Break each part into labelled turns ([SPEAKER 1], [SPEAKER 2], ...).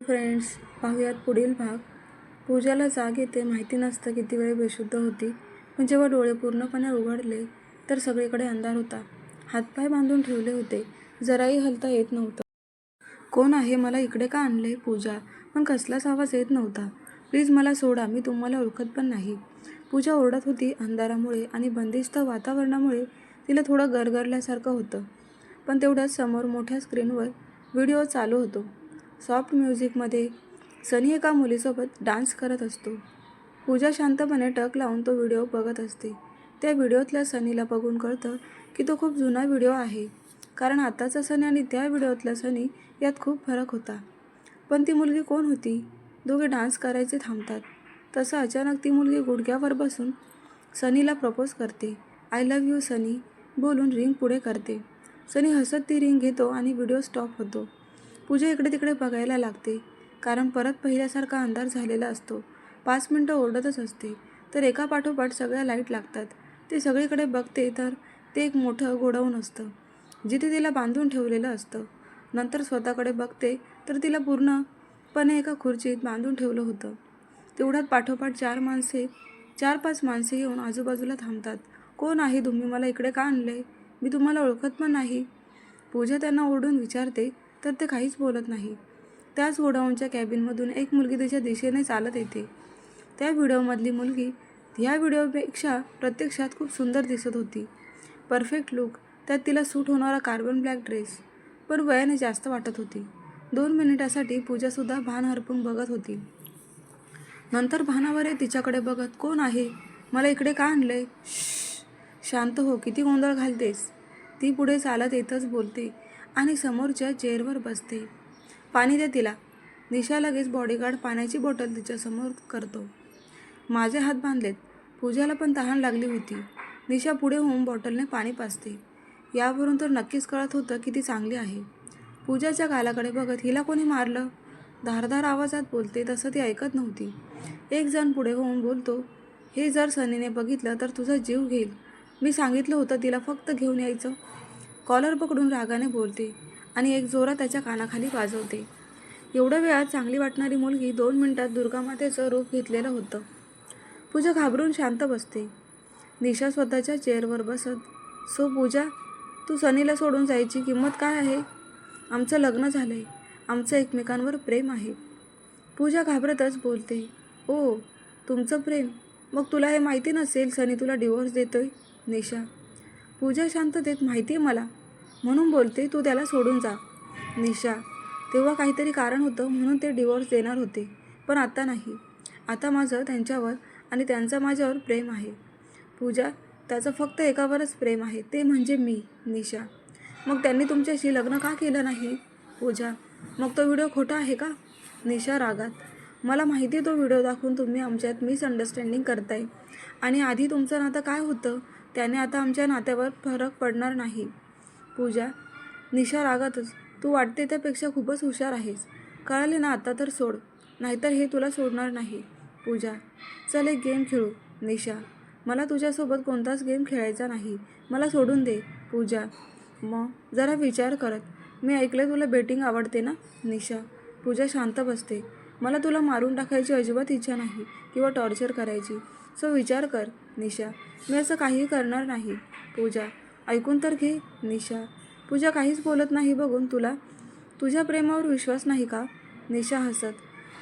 [SPEAKER 1] Friends, पाहूयात पुढील भाग. पूजाला जाग येते. माहिती नसतं किती वेळ बेशुद्ध होती, पण जेव्हा डोळे पूर्णपणे उघडले तर सगळीकडे अंधार होता. हातपाय बांधून ठेवले होते, जराही हलता येत नव्हतं. कोण आहे? मला इकडे का आणले? पूजा. पण कसलाच आवाज येत नव्हता. प्लीज मला सोडा, मी तुम्हाला ओळखत पण नाही. पूजा ओरडत होती. अंधारामुळे आणि बंदिस्त वातावरणामुळे तिला थोडं गरगरल्यासारखं होतं. पण तेवढ्याच समोर मोठ्या स्क्रीनवर व्हिडिओ चालू होतो. सॉफ्ट म्युझिकमध्ये सनी एका मुलीसोबत डान्स करत असतो. पूजा शांतपणे टक लावून तो व्हिडिओ बघत असते. त्या व्हिडिओतल्या सनीला बघून कळतं की तो खूप जुना व्हिडिओ आहे, कारण आताचा सनी आणि त्या व्हिडिओतला सनी यात खूप फरक होता. पण ती मुलगी कोण होती? दोघे डान्स करायचे थांबतात. तसं अचानक ती मुलगी गुडघ्यावर बसून सनीला प्रपोज करते. आय लव्ह यू सनी बोलून रिंग पुढे करते. सनी हसत ती रिंग घेतो आणि व्हिडिओ स्टॉप होतो. पूजा इकडे तिकडे बघायला लागते, कारण परत पहिल्यासारखा अंधार झालेला असतो. 5 मिनिटं ओरडतच असते, तर एका पाठोपाठ सगळ्या लाईट लागतात. ती सगळीकडे बघते तर ते एक मोठं गोडाऊन असतं, जिथे तिला बांधून ठेवलेलं असतं. नंतर स्वतःकडे बघते तर तिला पूर्णपणे एका खुर्चीत बांधून ठेवलं होतं. तेवढ्यात पाठोपाठ 4-5 माणसे येऊन आजूबाजूला थांबतात. कोण आहे तुम्ही? मला इकडे का आणले? मी तुम्हाला ओळखत पण नाही. पूजा त्यांना ओरडून विचारते, तर ते काहीच बोलत नाही. त्याच गोडाऊनच्या कॅबिनमधून एक मुलगी तिच्या दिशेने चालत येते. त्या व्हिडिओमधली मुलगी ह्या व्हिडिओपेक्षा प्रत्यक्षात खूप सुंदर दिसत होती. परफेक्ट लुक, त्यात तिला सूट होणारा कार्बन ब्लॅक ड्रेस, पण वयाने जास्त वाटत होती. 2 मिनिटासाठी पूजासुद्धा भान हरपून बघत होती. नंतर भानावर तिच्याकडे बघत, कोण आहे? मला इकडे का आणलंय? शांत हो, किती गोंधळ घालतेस? ती पुढे चालत येतच बोलते आणि समोरच्या चेअरवर बसते. पाणी दे तिला. निशा लगेच बॉडीगार्ड पाण्याची बॉटल तिच्यासमोर करतो. माझे हात बांधलेत. पूजाला पण तहान लागली होती. निशा पुढे होऊन बॉटलने पाणी पाजते. यावरून तर नक्कीच कळत होतं की ती चांगली आहे. पूजाच्या गालाकडे बघत, हिला कोणी मारलं? धारदार आवाजात बोलते, तसं ती ऐकत नव्हती. एक जण पुढे होऊन बोलतो, हे जर सनीने बघितलं तर तुझा जीव घेईल. मी सांगितलं होतं तिला फक्त घेऊन यायचं. कॉलर पकडून रागाने बोलते आणि एक जोरात त्याच्या कानाखाली वाजवते. एवढ्या वेळात चांगली वाटणारी मुलगी 2 मिनिटात दुर्गामातेचं रूप घेतलेलं होतं. पूजा घाबरून शांत बसते. निशा स्वतःच्या चेअरवर बसत, सो पूजा, तू सनीला सोडून जायची किंमत काय आहे? आमचं लग्न झालंय. आमचं एकमेकांवर प्रेम आहे. पूजा घाबरतच बोलते, ओ, तुमचं प्रेम? मग तुला हे माहिती नसेल सनी तुला डिवोर्स देतोय? निशा. पूजा शांततेत, माहिती आहे मला, म्हणून बोलते तू त्याला सोडून जा. निशा. तेव्हा काहीतरी कारण होतं म्हणून ते डिवोर्स देणार होते, पण आता नाही. आता माझं त्यांच्यावर आणि त्यांचं माझ्यावर प्रेम आहे. पूजा. त्याचं फक्त एकावरच प्रेम आहे, ते म्हणजे मी. निशा. मग त्यांनी तुमच्याशी लग्न का केलं नाही? पूजा. मग तो व्हिडिओ खोटा आहे का? निशा रागात. मला माहिती आहे तो व्हिडिओ दाखवून तुम्ही आमच्यात मिसअंडरस्टँडिंग करताय, आणि आधी तुमचं नातं काय होतं त्याने आता आमच्या नात्यावर फरक पडणार नाही. पूजा. निशा रागातच, तू वाटते त्यापेक्षा खूपच हुशार आहेस. कळाले ना, आता तर सोड, नाहीतर हे तुला सोडणार नाही. पूजा. चल एक गेम खेळू. निशा. मला तुझ्यासोबत कोणताच गेम खेळायचा नाही, मला सोडून दे. पूजा. मग जरा विचार करत, मी ऐकलं तुला बेटिंग आवडते ना? निशा. पूजा शांत बसते. मला तुला मारून टाकायची अजिबात इच्छा नाही किंवा टॉर्चर करायची, सो विचार कर. निशा. मी असं काहीही करणार नाही. पूजा. ऐकून तर घे. निशा. पूजा काहीच बोलत नाही बघून तुला तुझ्या प्रेमावर विश्वास नाही का? निशा हसत.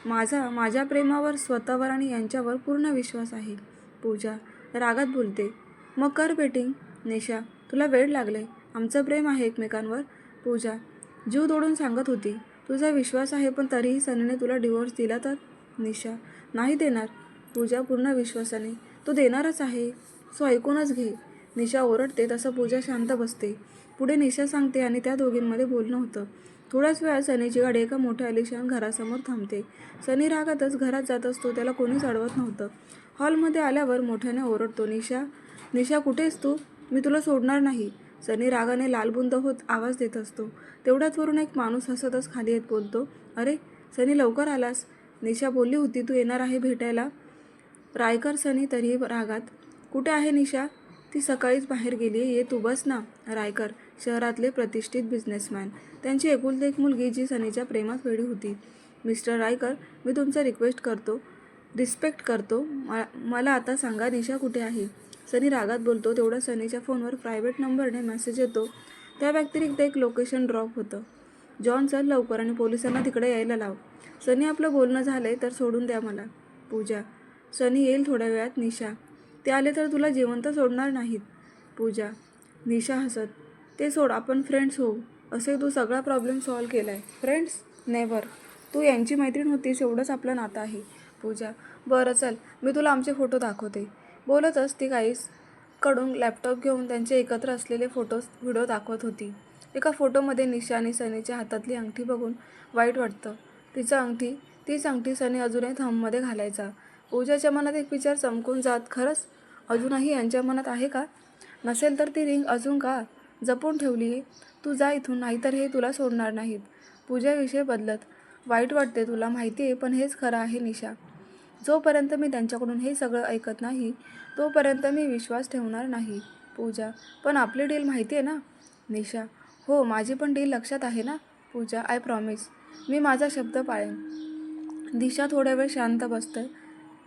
[SPEAKER 1] माझ्या प्रेमावर, स्वतःवर आणि यांच्यावर पूर्ण विश्वास आहे. पूजा रागात बोलते, मग कर बेटिंग. निशा. तुला वेड लागलंय. आमचं प्रेम आहे एकमेकांवर. पूजा जीव तोडून सांगत होती. तुझा विश्वास आहे, पण तरीही सनीने तुला डिवोर्स दिला तर? निशा. नाही देणार. पूजा पूर्ण विश्वासाने. तो देणारच आहे, सो ऐकूनच घे. निशा ओरडते तसं पूजा शांत बसते. पुढे निशा सांगते आणि त्या दोघींमध्ये बोलणं होतं. थोड्याच वेळात सनीची गाडी एका मोठ्या आलिशान घरासमोर थांबते. सनी रागातच घरात जात असतो. त्याला कोणीच अडवत नव्हतं. हॉलमध्ये आल्यावर मोठ्याने ओरडतो, निशा. निशा, कुठेस तू? मी तुला सोडणार नाही. सनी रागाने लालबुंद होत आवाज देत असतो. तेवढ्यात वरून एक माणूस हसतच खाली येत बोलतो, अरे सनी, लवकर आलास. निशा बोलली होती तू येणार आहे भेटायला. रायकर. सनी तरीही रागात, कुठे आहे निशा? ती सकाळीच बाहेर गेली. ये तू बस ना. रायकर. शहरातले प्रतिष्ठित बिझनेसमॅन. त्यांची एकुलती एक मुलगी जी सनीच्या प्रेमात वेडी होती. मिस्टर रायकर, मी तुमचा रिस्पेक्ट करतो. मला आता सांगा निशा कुठे आहे? सनी रागात बोलतो. तेवढा सनीच्या फोनवर प्रायव्हेट नंबरने मेसेज येतो. त्या व्यतिरिक्त एक लोकेशन ड्रॉप होतं. जॉन, चल लवकर आणि पोलिसांना तिकडे यायला लाव. सनी, आपलं बोलणं झालंय तर सोडून द्या मला. पूजा, सनी येईल थोड्या वेळात. निशा, ते आले तर तुला जिवंत सोडणार नाहीत. पूजा, निशा हसत, ते सोड, आपण फ्रेंड्स होऊ. असे तू सगळा प्रॉब्लेम सॉल्व्ह केलाय. फ्रेंड्स? नेव्हर. तू यांची मैत्रीण होतीस, एवढंच आपलं नातं आहे. पूजा, बरं चल, मी तुला आमचे फोटो दाखवते. बोलतच ती काहीच कडून लॅपटॉप घेऊन त्यांचे एकत्र असलेले व्हिडिओ दाखवत होती. एका फोटोमध्ये निशा आणि सनीच्या हातातली अंगठी बघून वाईट वाटतं. तीच अंगठी सनी अजूनही थंबमध्ये घालायचा. पूजाच्या मनात एक विचार चमकून जात, खरंच अजूनही यांच्या मनात आहे का? नसेल तर ती रिंग अजून का जपून ठेवली आहे? तू जा इथून, नाहीतर हे तुला सोडणार नाहीत. पूजा विषय बदलत, वाईट वाटते तुला माहिती आहे, पण हेच खरं आहे निशा. जोपर्यंत मी त्यांच्याकडून हे सगळं ऐकत नाही तोपर्यंत मी विश्वास ठेवणार नाही. पूजा, पण आपली डील माहिती आहे ना? निशा, हो, माझी पण डील लक्षात आहे ना. पूजा, आय प्रॉमिस, मी माझा शब्द पाळेन. दिशा थोड्या वेळ शांत बसते.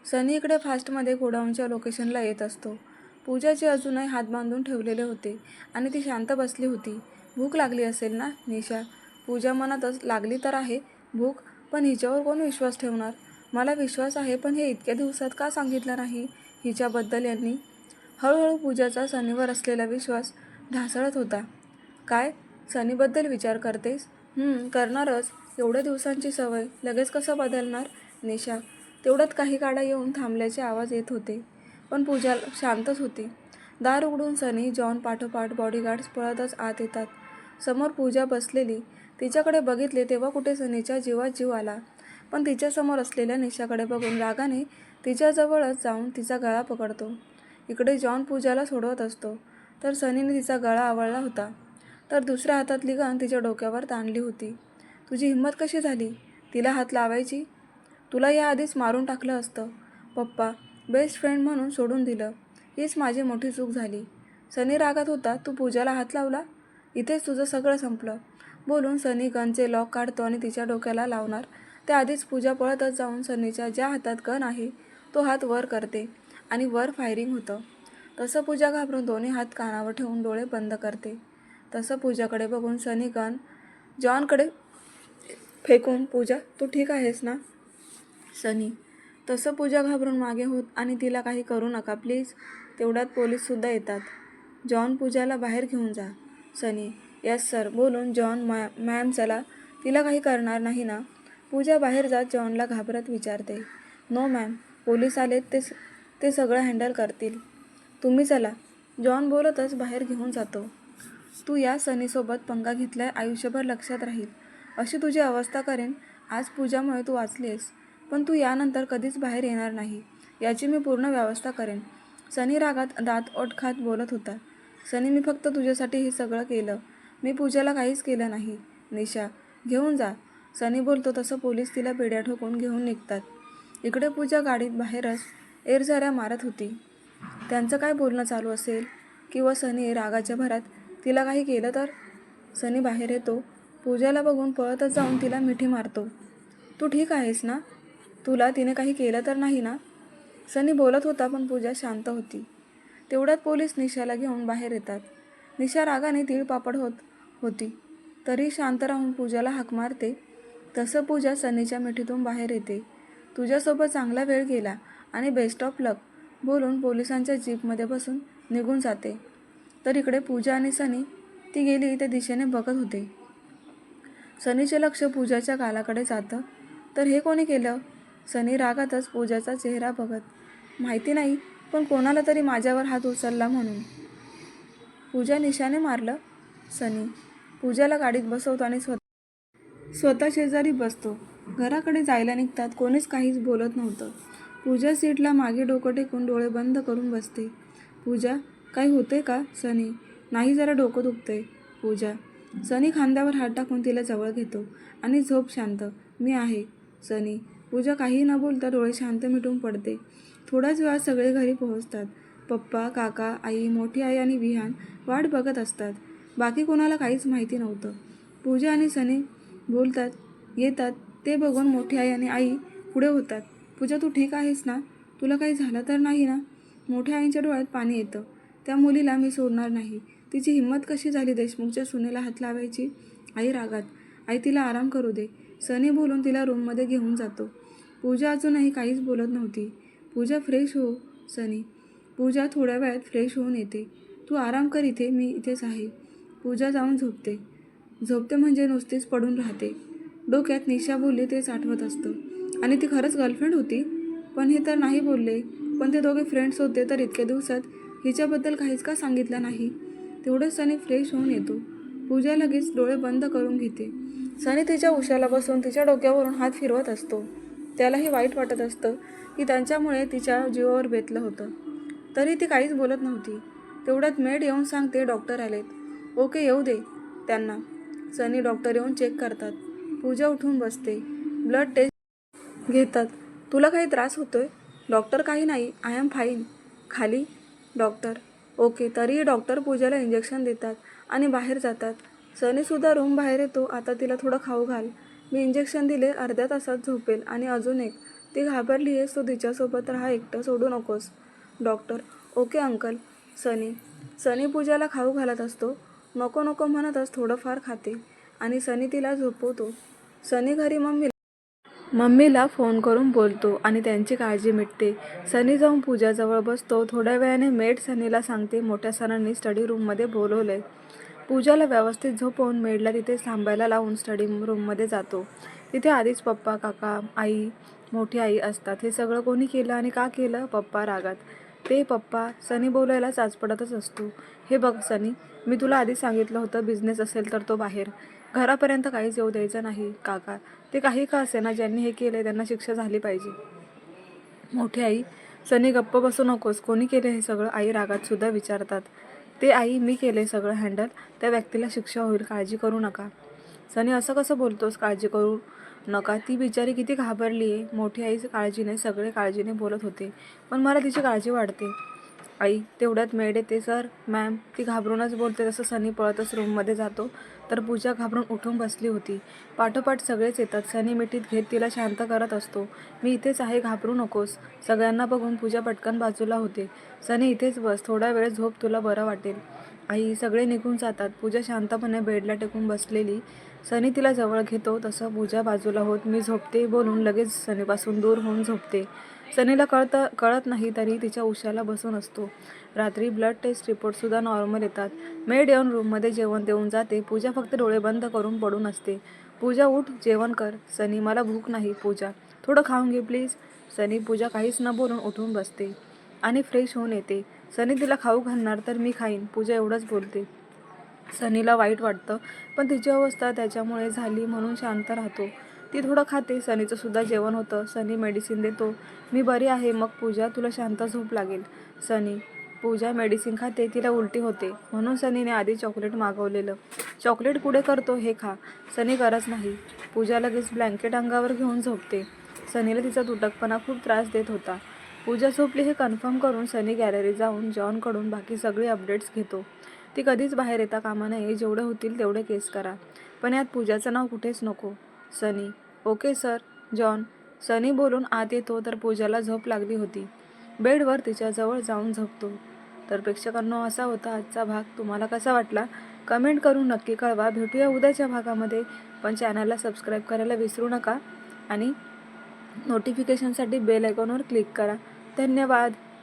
[SPEAKER 1] सनी इकडे फास्टमध्ये गोडाऊनच्या लोकेशनला येत असतो. पूजाचे अजूनही हात बांधून ठेवलेले होते आणि ती शांत बसली होती. भूक लागली असेल ना निशा? पूजा मनातच, लागली तर आहे भूक, पण हिच्यावर कोण विश्वास ठेवणार? मला विश्वास आहे, पण हे इतक्या दिवसात का सांगितलं नाही हिच्याबद्दल यांनी? हळूहळू पूजाचा सनीवर असलेला विश्वास ढासळत होता. काय, सनीबद्दल विचार करतेस? करणारच. एवढ्या दिवसांची सवय लगेच कसं बदलणार? निशा, तेवढ्यात काही गाड्या येऊन थांबल्याचे आवाज येत होते, पण पूजा शांतच होती. दार उघडून सनी, जॉन पाठोपाठ बॉडीगार्ड्स पळतच आत येतात. समोर पूजा बसलेली. तिच्याकडे बघितले तेव्हा कुठे सनीच्या जीवात जीव आला, पण तिच्यासमोर असलेल्या निशाकडे बघून रागाने तिच्याजवळच जाऊन तिचा गळा पकडतो. इकडे जॉन पूजाला सोडवत असतो, तर सनीने तिचा गळा आवळला होता, तर दुसऱ्या हातातली गन तिच्या डोक्यावर ताणली होती. तुझी हिंमत कशी झाली तिला हात लावायची? तुला याआधीच मारून टाकलं असतं. पप्पा, बेस्ट फ्रेंड म्हणून सोडून दिलं. हीच माझी मोठी चूक झाली. सनी रागात होता. तू पूजाला हात लावला? इथेच तुझं सगळं संपलं. बोलून सनी गनचे लॉक काढतो आणि तिच्या डोक्याला लावणार त्याआधीच पूजा पळतच जाऊन सनीच्या ज्या हातात गन आहे तो हात वर करते आणि वर फायरिंग होतं. तसं पूजा घाबरून दोन्ही हात कानावर ठेवून डोळे बंद करते. तसं पूजाकडे बघून सनी गन जॉनकडे फेकून, पूजा, तू ठीक आहेस ना? सनी, तसं पूजा घाबरून मागे होत, आणि तिला काही करू नका प्लीज. तेवढ्यात पोलीससुद्धा येतात. जॉन, पूजाला बाहेर घेऊन जा. सनी, येस सर. बोलून जॉन, मॅम चला, तिला काही करणार नाही ना? पूजा बाहेर जात जॉनला घाबरत विचारते. नो मॅम, पोलीस आलेत, ते सगळं हँडल करतील. तुम्ही चला. जॉन बोलतच बाहेर घेऊन जातो. तू या सनीसोबत पंगा घेतलाय आयुष्यभर लक्षात राहील. अशी तुझी अवस्था करेन. आज पूजामुळे तू वाचलीस, पण तू यानंतर कधीच बाहेर येणार नाही याची मी पूर्ण व्यवस्था करेन. सनी रागात दात ओठ खात बोलत होता. सनी, मी फक्त तुझ्यासाठी हे सगळं केलं. मी पूजाला काहीच केलं नाही. निशा, घेऊन जा. सनी बोलतो तसं पोलीस तिला बेड्या ठोकून घेऊन निघतात. इकडे पूजा गाडीत बाहेरच एरझाऱ्या मारत होती. त्यांचं काय बोलणं चालू असेल, किंवा सनी रागाच्या भरात तिला काही केलं तर? सनी बाहेर येतो. पूजाला बघून पळतच जाऊन तिला मिठी मारतो. तू ठीक आहेस ना? तुला तिने काही केलं तर नाही ना? सनी बोलत होता, पण पूजा शांत होती. तेवढ्यात पोलीस निशाला घेऊन बाहेर येतात. निशा रागाने तीळपापड होत होती, तरी शांत राहून पूजाला हाक मारते. तसं पूजा सनीच्या मिठीतून बाहेर येते. तुझ्यासोबत चांगला वेळ गेला आणि बेस्ट ऑफ लक बोलून पोलिसांच्या जीपमध्ये बसून निघून जाते. तर इकडे पूजा आणि सनी ती गेली त्या दिशेने बघत होते. सनीचे लक्ष पूजाच्या गालाकडे जातं. तर हे कोणी केलं? सनी रागातच पूजाचा चेहरा बघत, माहिती नाही, पण कोणाला तरी माझ्यावर हात उचलला म्हणून. पूजा, निशाने मारलं? सनी पूजाला गाडीत बसवतो आणि स्वतः शेजारी बसतो. घराकडे जायला निघतात. कोणीच काहीच बोलत नव्हतं. पूजा सीटला मागे डोकं टेकून डोळे बंद करून बसते. पूजा, काही होते का? सनी, नाही, जरा डोकं दुखतंय. पूजा, सनी खांद्यावर हात टाकून तिला जवळ घेतो आणि झोप शांत, मी आहे. सनी, पूजा काही न बोलता डोळे शांत मिटून पडते. थोड्याच वेळात सगळे घरी पोहोचतात. पप्पा, काका, आई, मोठी आई आणि विहान वाट बघत असतात. बाकी कोणाला काहीच माहिती नव्हतं. पूजा आणि सनी बोलतात, येतात ते बघून मोठी आई आणि आई पुढे होतात. पूजा, तू ठीक आहेस ना? तुला काही झालं तर नाही ना? मोठ्या आईंच्या डोळ्यात पाणी येतं. त्या मुलीला मी सोडणार नाही. तिची हिंमत कशी झाली देशमुखच्या सुनेला हात लावायची? आई रागात, आई तिला आराम करू दे. सनी बोलून तिला रूममध्ये घेऊन जातो. पूजा अजूनही काहीच बोलत नव्हती. पूजा फ्रेश हो सनी. पूजा थोड्या वेळात फ्रेश होऊन येते. तू आराम कर इथे, मी इथेच आहे. पूजा जाऊन झोपते. झोपते म्हणजे नुसतीच पडून राहते. डोक्यात निशा बोलली तेच आठवत असतं. आणि ती खरंच गर्लफ्रेंड होती? पण हे तर नाही बोलले. पण ते दोघे फ्रेंड्स होते तर इतक्या दिवसात हिच्याबद्दल काहीच का सांगितलं नाही? तेवढंच सनी फ्रेश होऊन येतो. पूजा लगेच डोळे बंद करून घेते. सनी तिच्या उशाला बसून तिच्या डोक्यावरून हात फिरवत असतो. त्यालाही वाईट वाटत असतं की त्यांच्यामुळे तिच्या जीवावर बेतलं होतं. तरी ती काहीच बोलत नव्हती. तेवढ्यात मेड येऊन सांगते डॉक्टर आलेत. ओके, येऊ दे त्यांना. सनी डॉक्टर येऊन चेक करतात. पूजा उठून बसते. ब्लड टेस्ट घेतात. तुला काही त्रास होतोय? डॉक्टर, काही नाही, आय एम फाईन. खाली? Doctor, okay. तरीही डॉक्टर पूजाला इंजेक्शन देतात आणि बाहेर जातात. सनीसुद्धा रूम बाहेर येतो. आता तिला थोडं खाऊ घाल. मी इंजेक्शन दिले, अर्ध्या तासात झोपेल. आणि अजून एक, ती घाबरली आहेस, तो तिच्यासोबत राहा, एकटं सोडू नकोस. Doctor, okay uncle. सनी पूजाला खाऊ घालत असतो. नको नको म्हणतच थोडंफार खाते आणि सनी तिला झोपवतो. सनी घरी मम्मीला फोन करून बोलतो आणि त्यांची काळजी मिटते. सनी जाऊन पूजाजवळ बसतो. थोड्या वेळाने मेड सनीला सांगते मोठ्या सरांनी स्टडी रूममध्ये बोलवलंय. पूजाला व्यवस्थित झोपवून मेडला तिथे थांबायला लावून स्टडी रूममध्ये जातो. तिथे आधीच पप्पा, काका, आई, मोठी आई असतात. हे सगळं कोणी केलं आणि का केलं? पप्पा रागात. ते पप्पा सनी बोलायला चाचपडतच असतो. हे बघ सनी, मी तुला आधी सांगितलं होतं बिझनेस असेल तर तो बाहेर, घरापर्यंत काहीच येऊ द्यायचं नाही. काका, ते काही का असेना, ज्यांनी हे केलंय त्यांना शिक्षा झाली पाहिजे. मोठी आई, सनी गप्प बसू नकोस, कोणी केलं हे सगळं? आई रागात सुद्धा विचारतात. ते आई, मी केले सगळं हँडल, त्या व्यक्तीला शिक्षा होईल, काळजी करू नका. सनी, असं कसं बोलतोस काळजी करू नका? ती बिचारी किती घाबरली आहे. मोठी आई काळजीने, सगळे काळजीने बोलत होते, पण मला तिची काळजी वाटते. आई, तेवढ्यात मेड येते. Sir, ma'am. ती घाबरूनच बोलते तसं सनी पळतच रूममध्ये जातो तर पूजा घाबरून उठून बसली होती. पाठोपाठ सगळेच येतात. सनी मिठीत घेत तिला शांत करत असतो. मी इथेच आहे, घाबरू नकोस. सगळ्यांना बघून पूजा पटकन बाजूला होते. सनी, इथेच बस, थोडा वेळ झोप, तुला बरं वाटेल. आई, सगळे निघून जातात. पूजा शांतपणे बेडला टेकून बसलेली. सनी तिला जवळ घेतो तसं पूजा बाजूला होत मी झोपते बोलून लगेच सनीपासून दूर होऊन झोपते. सनीला कळत नाही तरी तिच्या उशाला बसून असतो. रात्री ब्लड टेस्ट रिपोर्टसुद्धा नॉर्मल येतात. मेड येऊन रूममध्ये जेवण देऊन जाते. पूजा फक्त डोळे बंद करून पडून असते. पूजा, उठ, जेवण कर. सनी, मला भूक नाही. पूजा, थोडं खाऊन घे प्लीज. सनी. पूजा काहीच न बोलून उठून बसते आणि फ्रेश होऊन येते. सनी तिला खाऊ घालणार तर मी खाईन. पूजा एवढंच बोलते. सनीला वाईट वाटतं, पण तिची अवस्था त्याच्यामुळे झाली म्हणून शांत राहतो. ती थोडं खाते. सनीचं सुद्धा जेवण होतं. सनी मेडिसिन देतो. मी बरी आहे. मग पूजा, तुला शांत झोप लागेल. सनी. पूजा मेडिसिन खाते. तिला उलटी होते म्हणून सनीने आधी चॉकलेट मागवलेलं. चॉकलेट पुढे करतो, हे खा. सनी, गरज नाही. पूजा लगेच ब्लँकेट अंगावर घेऊन झोपते. सनीला तिचा तुटकपणा खूप त्रास देत होता. पूजा झोपली हे कन्फर्म करून सनी गॅलरीत जाऊन जॉनकडून बाकी सगळे अपडेट्स घेतो. ती कधीच बाहेर येता कामा नये. जेवढे होतील तेवढे केस करा, पण यात पूजाचं नाव कुठेच नको. Sunny. Okay sir. John. Sunny बोलून आत येतो तर पूजाला झोप लागली होती. बेडवर तिच्याजवळ जाऊन झोपतो. तर प्रेक्षकांनो, असा होता आजचा भाग. तुम्हाला कसा वाटला कमेंट करून नक्की कळवा. भेटूया उद्याच्या भागामध्ये. पण चॅनलला सबस्क्राईब करायला विसरू नका आणि नोटिफिकेशनसाठी बेल आयकॉनवर क्लिक करा. धन्यवाद.